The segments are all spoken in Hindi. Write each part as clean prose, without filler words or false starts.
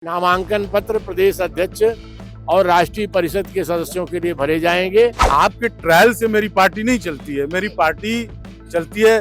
नामांकन पत्र प्रदेश अध्यक्ष और राष्ट्रीय परिषद के सदस्यों के लिए भरे जाएंगे। आपके ट्रायल से मेरी पार्टी नहीं चलती है, मेरी पार्टी चलती है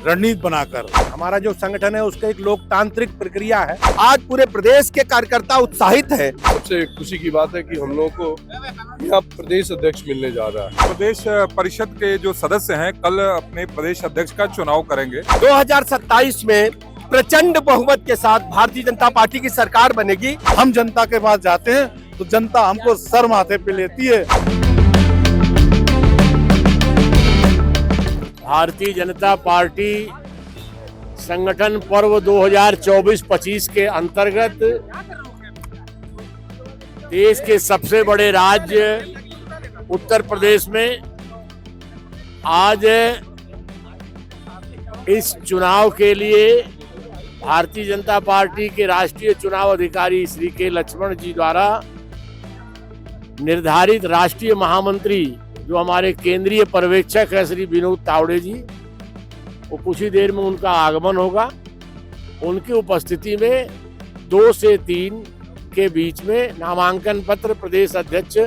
रणनीति बनाकर। हमारा जो संगठन है उसका एक लोकतांत्रिक प्रक्रिया है। आज पूरे प्रदेश के कार्यकर्ता उत्साहित है। सबसे खुशी की बात है कि हम लोगों को यहाँ प्रदेश अध्यक्ष मिलने जा रहा है। प्रदेश परिषद के जो सदस्य हैं कल अपने प्रदेश अध्यक्ष का चुनाव करेंगे। 2027 में प्रचंड बहुमत के साथ भारतीय जनता पार्टी की सरकार बनेगी। हम जनता के पास जाते हैं तो जनता हमको सर माथे पे लेती है। भारतीय जनता पार्टी संगठन पर्व 2024-25 के अंतर्गत देश के सबसे बड़े राज्य उत्तर प्रदेश में आज इस चुनाव के लिए भारतीय जनता पार्टी के राष्ट्रीय चुनाव अधिकारी श्री के लक्ष्मण जी द्वारा निर्धारित राष्ट्रीय महामंत्री जो हमारे केंद्रीय पर्यवेक्षक है श्री विनोद तावड़े जी, वो कुछ ही देर में उनका आगमन होगा। उनकी उपस्थिति में 2 से 3 के बीच में नामांकन पत्र प्रदेश अध्यक्ष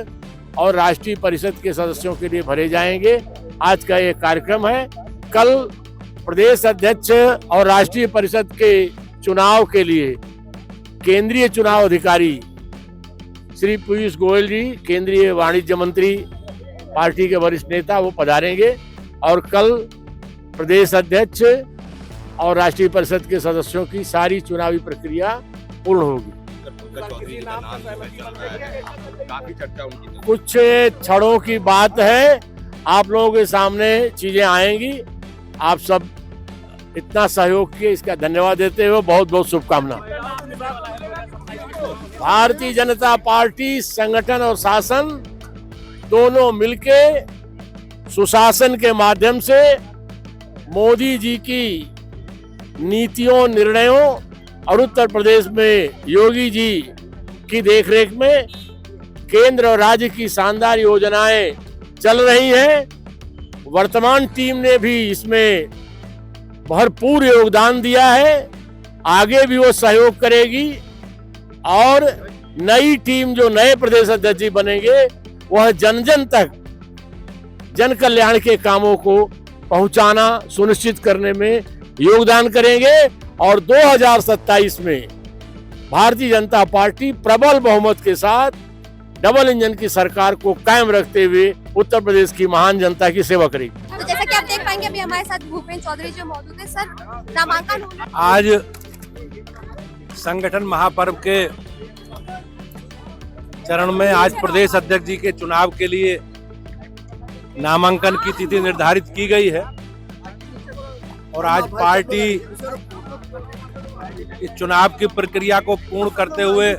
और राष्ट्रीय परिषद के सदस्यों के लिए भरे जाएंगे। आज का ये कार्यक्रम है। कल प्रदेश अध्यक्ष और राष्ट्रीय परिषद के चुनाव के लिए केंद्रीय चुनाव अधिकारी श्री पीयूष गोयल जी, केंद्रीय वाणिज्य मंत्री, पार्टी के वरिष्ठ नेता, वो पधारेंगे और कल प्रदेश अध्यक्ष और राष्ट्रीय परिषद के सदस्यों की सारी चुनावी प्रक्रिया पूर्ण होगी। कुछ क्षणों की बात है, आप लोगों के सामने चीजें आएंगी। आप सब इतना सहयोग किए, इसका धन्यवाद देते हुए बहुत बहुत शुभकामनाएं। भारतीय जनता पार्टी संगठन और शासन दोनों मिलके सुशासन के माध्यम से मोदी जी की नीतियों, निर्णयों और उत्तर प्रदेश में योगी जी की देखरेख में केंद्र और राज्य की शानदार योजनाएं चल रही हैं। वर्तमान टीम ने भी इसमें भरपूर योगदान दिया है, आगे भी वो सहयोग करेगी और नई टीम जो नए प्रदेश अध्यक्ष जी बनेंगे वह जन जन तक जन कल्याण के कामों को पहुंचाना सुनिश्चित करने में योगदान करेंगे और 2027 में भारतीय जनता पार्टी प्रबल बहुमत के साथ डबल इंजन की सरकार को कायम रखते हुए उत्तर प्रदेश की महान जनता की सेवा करेगी। तो जैसा कि आप देख पाएंगे अभी हमारे साथ भूपेंद्र चौधरी जो मौजूद है। सर, नामांकन होना आज संगठन महापर्व के चरण में आज प्रदेश अध्यक्ष जी के चुनाव के लिए नामांकन की तिथि निर्धारित की गई है और आज पार्टी इस चुनाव की प्रक्रिया को पूर्ण करते हुए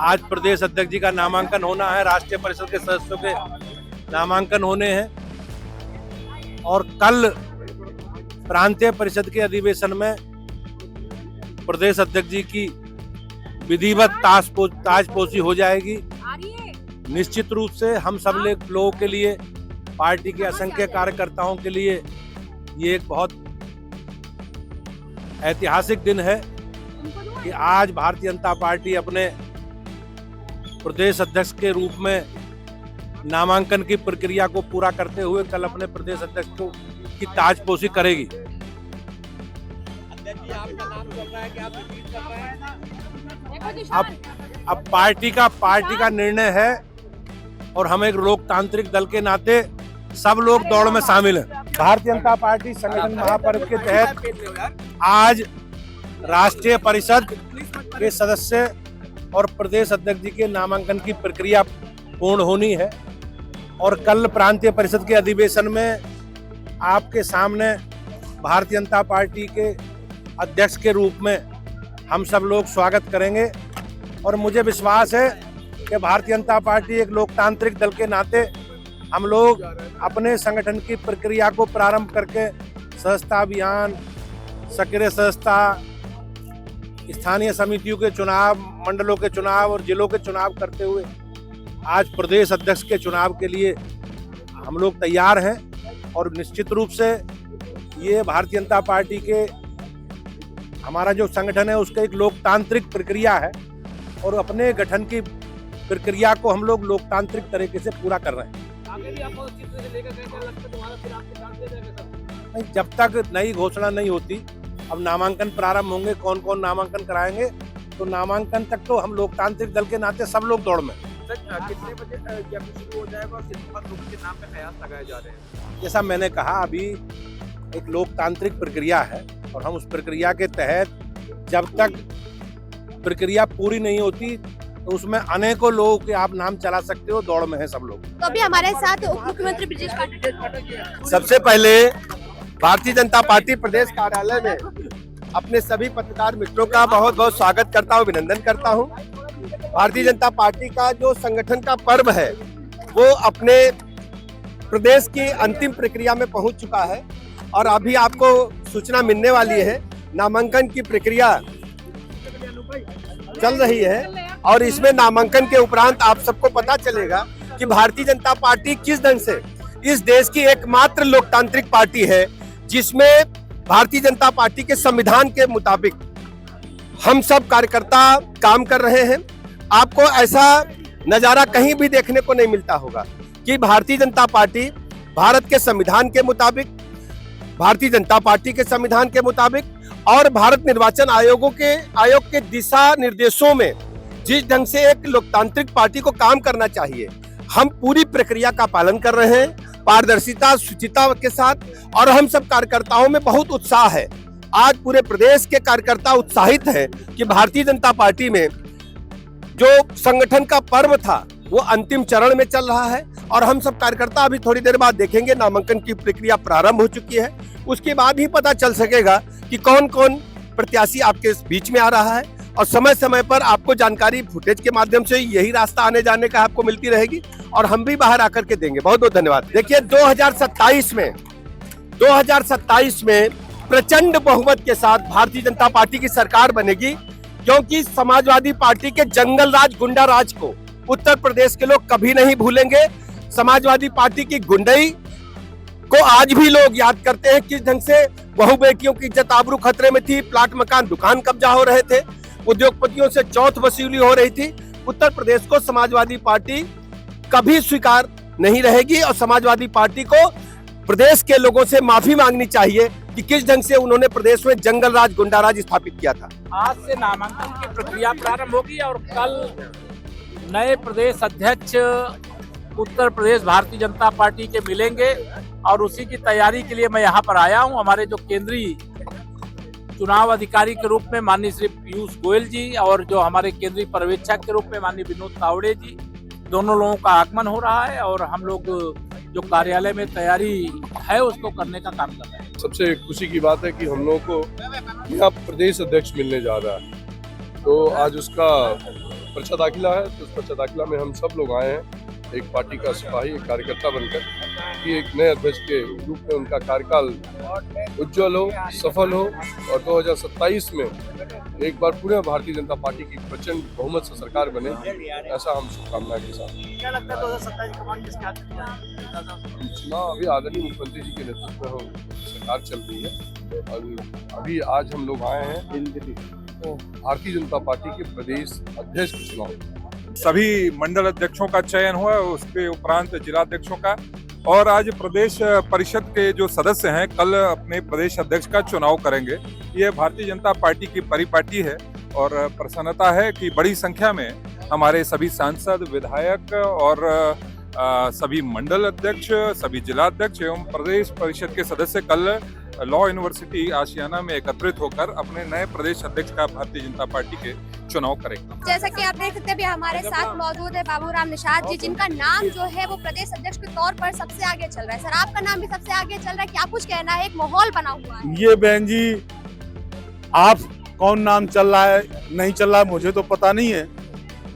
आज प्रदेश अध्यक्ष जी का नामांकन होना है, राष्ट्रीय परिषद के सदस्यों के नामांकन होने हैं और कल प्रांतीय परिषद के अधिवेशन में प्रदेश अध्यक्ष जी की विधिवत ताजपोशी हो जाएगी। निश्चित रूप से हम सब लोगों के लिए, पार्टी के असंख्य कार्यकर्ताओं के लिए ये एक बहुत ऐतिहासिक दिन है कि आज भारतीय जनता पार्टी अपने प्रदेश अध्यक्ष के रूप में नामांकन की प्रक्रिया को पूरा करते हुए कल अपने प्रदेश अध्यक्ष को की ताजपोशी करेगी। अब पार्टी का निर्णय है और हम एक लोकतांत्रिक दल के नाते सब लोग दौड़ में शामिल हैं। भारतीय जनता पार्टी संगठन महापर्व के तहत आज राष्ट्रीय परिषद के सदस्य और प्रदेश अध्यक्ष जी के नामांकन की प्रक्रिया पूर्ण होनी है और कल प्रांतीय परिषद के अधिवेशन में आपके सामने भारतीय जनता पार्टी के अध्यक्ष के रूप में हम सब लोग स्वागत करेंगे और मुझे विश्वास है कि भारतीय जनता पार्टी एक लोकतांत्रिक दल के नाते हम लोग अपने संगठन की प्रक्रिया को प्रारंभ करके सदस्यता अभियान, सक्रिय सदस्यता, स्थानीय समितियों के चुनाव, मंडलों के चुनाव और जिलों के चुनाव करते हुए आज प्रदेश अध्यक्ष के चुनाव के लिए हम लोग तैयार हैं और निश्चित रूप से ये भारतीय जनता पार्टी के हमारा जो संगठन है उसका एक लोकतांत्रिक प्रक्रिया है और अपने गठन की प्रक्रिया को हम लोग लोकतांत्रिक तरीके से पूरा कर रहे हैं। नहीं, जब तक नई घोषणा नहीं होती, अब नामांकन प्रारंभ होंगे, कौन कौन नामांकन कराएंगे, तो नामांकन तक तो हम लोकतांत्रिक दल के नाते सब लोग दौड़ में। कितने बजे जब शुरू हो जाएगा और कितने लोगों के नाम पे कयास लगाए जा रहे हैं? जैसा मैंने कहा, अभी एक लोकतांत्रिक प्रक्रिया है और हम उस प्रक्रिया के तहत जब तक प्रक्रिया पूरी नहीं होती तो उसमें अनेकों लोगों के आप नाम चला सकते हो, दौड़ में है सब लोग। तो अभी हमारे साथ उप मुख्यमंत्री ब्रजेश पाठक। सबसे पहले भारतीय जनता पार्टी प्रदेश कार्यालय में अपने सभी पत्रकार मित्रों का बहुत बहुत स्वागत करता हूं, अभिनंदन करता हूं। भारतीय जनता पार्टी का जो संगठन का पर्व है वो अपने प्रदेश की अंतिम प्रक्रिया में पहुंच चुका है और अभी आपको सूचना मिलने वाली है। नामांकन की प्रक्रिया चल रही है और इसमें नामांकन के उपरांत आप सबको पता चलेगा कि भारतीय जनता पार्टी किस ढंग से इस देश की एकमात्र लोकतांत्रिक पार्टी है जिसमें भारतीय जनता पार्टी के संविधान के मुताबिक हम सब कार्यकर्ता काम कर रहे हैं। आपको ऐसा नजारा कहीं भी देखने को नहीं मिलता होगा कि भारतीय जनता पार्टी भारत के संविधान के मुताबिक, भारतीय जनता पार्टी के संविधान के मुताबिक और भारत निर्वाचन आयोग के दिशा निर्देशों में जिस ढंग से एक लोकतांत्रिक पार्टी को काम करना चाहिए, हम पूरी प्रक्रिया का पालन कर रहे हैं, पारदर्शिता, शुचिता के साथ। और हम सब कार्यकर्ताओं में बहुत उत्साह है। आज पूरे प्रदेश के कार्यकर्ता उत्साहित हैं कि भारतीय जनता पार्टी में जो संगठन का पर्व था वो अंतिम चरण में चल रहा है और हम सब कार्यकर्ता अभी थोड़ी देर बाद देखेंगे। नामांकन की प्रक्रिया प्रारंभ हो चुकी है, उसके बाद ही पता चल सकेगा कि कौन कौन प्रत्याशी आपके बीच में आ रहा है और समय समय पर आपको जानकारी फुटेज के माध्यम से यही रास्ता आने जाने का आपको मिलती रहेगी और हम भी बाहर आकर के देंगे। बहुत बहुत धन्यवाद। देखिए 2027 में प्रचंड बहुमत के साथ भारतीय जनता पार्टी की सरकार बनेगी, क्योंकि समाजवादी पार्टी के जंगल राज, गुंडा राज को उत्तर प्रदेश के लोग कभी नहीं भूलेंगे। समाजवादी पार्टी की गुंडई को आज भी लोग याद करते हैं, किस ढंग से बहु बेटियों की इज्जत आबरू खतरे में थी, प्लाट मकान दुकान कब्जा हो रहे थे, उद्योगपतियों से चौथ वसूली हो रही थी। उत्तर प्रदेश को समाजवादी पार्टी कभी स्वीकार नहीं रहेगी और समाजवादी पार्टी को प्रदेश के लोगों से माफी मांगनी चाहिए कि किस ढंग से उन्होंने प्रदेश में जंगल राज, गुंडा राज स्थापित किया था। आज से नामांकन की प्रक्रिया प्रारंभ होगी और कल नए प्रदेश अध्यक्ष उत्तर प्रदेश भारतीय जनता पार्टी के मिलेंगे और उसी की तैयारी के लिए मैं यहाँ पर आया हूँ। हमारे जो केंद्रीय चुनाव अधिकारी के रूप में माननीय श्री पीयूष गोयल जी और जो हमारे केंद्रीय पर्यवेक्षक के रूप में माननीय विनोद तावड़े जी, दोनों लोगों का आगमन हो रहा है और हम लोग जो कार्यालय में तैयारी है उसको करने का काम कर रहे हैं। सबसे खुशी की बात है कि हम लोगों को यहाँ प्रदेश अध्यक्ष मिलने जा रहा है, तो आज उसका पर्चा दाखिला है। तो उस पर्चा दाखिला में हम सब लोग आए हैं, एक पार्टी का सिपाही, एक कार्यकर्ता बनकर, कि एक नए अध्यक्ष के रूप में उनका कार्यकाल उज्जवल हो, सफल हो और 2027 में एक बार पूरे भारतीय जनता पार्टी की प्रचंड बहुमत से सरकार बने, ऐसा हम शुभकामना के साथ। क्या लगता है 2027 का मान किसके हाथ में? चुनाव अभी आदरणीय मुख्यमंत्री जी के नेतृत्व में सरकार चल रही है और अभी आज हम लोग आए हैं तो भारतीय जनता पार्टी के प्रदेश अध्यक्ष के चुनाव। सभी मंडल अध्यक्षों का चयन हुआ, उसके उपरांत जिलाध्यक्षों का, और आज प्रदेश परिषद के जो सदस्य हैं कल अपने प्रदेश अध्यक्ष का चुनाव करेंगे। ये भारतीय जनता पार्टी की परिपाटी है और प्रसन्नता है कि बड़ी संख्या में हमारे सभी सांसद, विधायक और सभी मंडल अध्यक्ष, सभी जिलाध्यक्ष एवं प्रदेश परिषद के सदस्य कल लॉ यूनिवर्सिटी आशियाना में एकत्रित होकर अपने नए प्रदेश अध्यक्ष का भारतीय जनता पार्टी के चुनाव करेंगे। जैसा कि आप देख सकते हैं हमारे साथ मौजूद है बाबूराम निषाद जी, जिनका नाम जो है वो प्रदेश अध्यक्ष के तौर पर सबसे आगे चल रहा है। सर, आपका नाम भी सबसे आगे चल रहा है, क्या कुछ कहना है? एक माहौल बना हुआ है। ये बहन जी, आप कौन नाम चल रहा है नहीं चल रहा है मुझे तो पता नहीं है,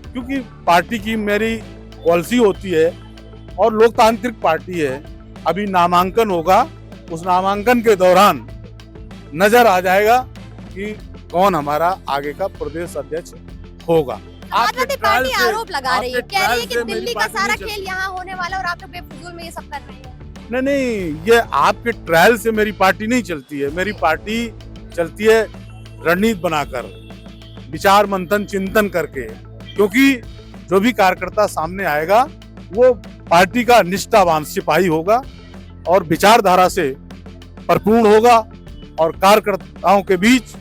क्योंकि पार्टी की मेरी पॉलिसी होती है और लोकतांत्रिक पार्टी है। अभी नामांकन होगा, उस नामांकन के दौरान नजर आ जाएगा कि कौन हमारा आगे का प्रदेश अध्यक्ष होगा। समाजवादी पार्टी आरोप लगा रही है, कह रही है कि दिल्ली का सारा खेल यहाँ होने वाला और आप लोग बेफजूल में ये सब कर रहे हैं। नहीं, ये आपके ट्रायल से मेरी पार्टी नहीं चलती है। मेरी पार्टी चलती है रणनीति बनाकर, विचार मंथन चिंतन करके, क्योंकि जो भी कार्यकर्ता सामने आएगा वो पार्टी का निष्ठावान सिपाही होगा और विचारधारा से परिपूर्ण होगा और कार्यकर्ताओं के बीच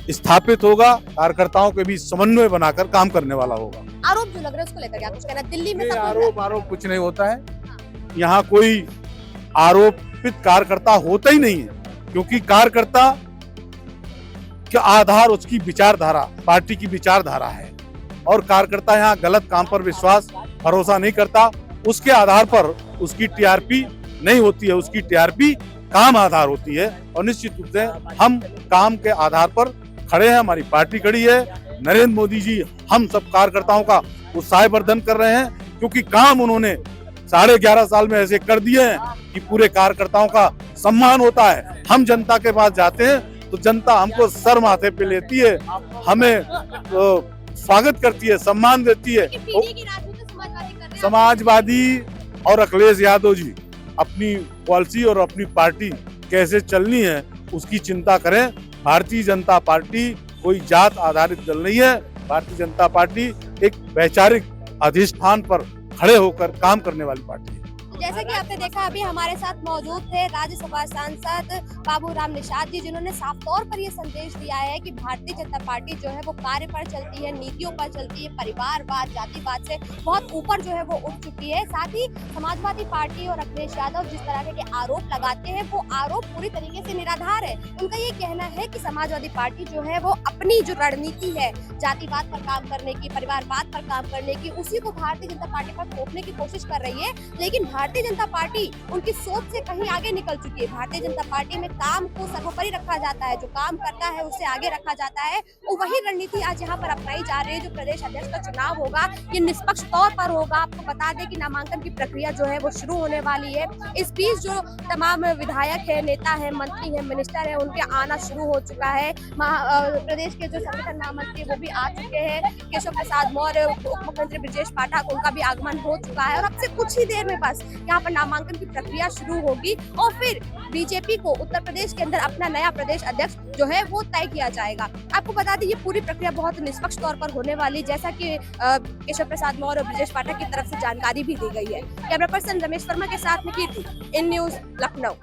स्थापित होगा, कार्यकर्ताओं के बीच समन्वय बनाकर काम करने वाला होगा। आरोप जो लग रहा है उसको लेकर क्या कुछ कहना है? दिल्ली में सब आरोप कुछ नहीं होता है, यहाँ कोई आरोपित कार्यकर्ता होता ही नहीं है, क्योंकि कार्यकर्ता का आधार उसकी विचारधारा, पार्टी की विचारधारा है और कार्यकर्ता यहाँ गलत काम पर विश्वास भरोसा नहीं करता, उसके आधार पर उसकी टीआरपी नहीं होती है, उसकी टीआरपी काम आधार होती है और निश्चित रूप से हम काम के आधार पर खड़े हैं, हमारी पार्टी खड़ी है। नरेंद्र मोदी जी हम सब कार्यकर्ताओं का उत्साहवर्धन कर रहे हैं, क्योंकि काम उन्होंने 11.5 साल में ऐसे कर दिए हैं कि पूरे कार्यकर्ताओं का सम्मान होता है। हम जनता के पास जाते हैं तो जनता हमको सर माथे पे लेती है, हमें स्वागत करती है, सम्मान देती है। समाजवादी और अखिलेश यादव जी अपनी पॉलिसी और अपनी पार्टी कैसे चलनी है उसकी चिंता करें। भारतीय जनता पार्टी कोई जात आधारित दल नहीं है, भारतीय जनता पार्टी एक वैचारिक अधिष्ठान पर खड़े होकर काम करने वाली पार्टी है। जैसा कि आपने देखा, अभी हमारे साथ मौजूद थे राज्यसभा सांसद बाबूराम निषाद जी, जिन्होंने साफ तौर पर ये संदेश दिया है कि भारतीय जनता पार्टी जो है वो कार्य पर चलती है, नीतियों पर चलती है, परिवारवाद, जातिवाद से बहुत ऊपर जो है वो उठ चुकी है। साथ ही समाजवादी पार्टी और अखिलेश यादव जिस तरह के आरोप लगाते हैं वो आरोप पूरी तरीके से निराधार है। उनका ये कहना है कि समाजवादी पार्टी जो है वो अपनी जो रणनीति है जातिवाद पर काम करने की, परिवारवाद पर काम करने की, उसी को भारतीय जनता पार्टी पर थोपने की कोशिश कर रही है। लेकिन भारतीय जनता पार्टी उनकी सोच से कहीं आगे निकल चुकी है। भारतीय जनता पार्टी में काम को सर्वोपरि रखा जाता है, जो काम करता है उससे आगे रखा जाता है। वो वही रणनीति आज यहाँ पर अपनाई जा रही है। जो प्रदेश अध्यक्ष का चुनाव होगा ये निष्पक्ष तौर पर होगा। आपको बता दें कि नामांकन की प्रक्रिया जो है वो शुरू होने वाली है। इस बीच जो तमाम विधायक है, नेता है, मंत्री है, मिनिस्टर है, उनके आना शुरू हो चुका है। प्रदेश के जो संगठन महामंत्री वो भी आ चुके हैं। केशव प्रसाद मौर्य, उप मुख्यमंत्री ब्रजेश पाठक, उनका भी आगमन हो चुका है और अब से कुछ ही देर में बस यहाँ पर नामांकन की प्रक्रिया शुरू होगी और फिर बीजेपी को उत्तर प्रदेश के अंदर अपना नया प्रदेश अध्यक्ष जो है वो तय किया जाएगा। आपको बता दें ये पूरी प्रक्रिया बहुत निष्पक्ष तौर पर होने वाली, जैसा कि केशव प्रसाद मौर्य और ब्रजेश पाठक की तरफ से जानकारी भी दी गई है। कैमरा पर्सन रमेश वर्मा के साथ में कीर्ति, इन न्यूज़ लखनऊ।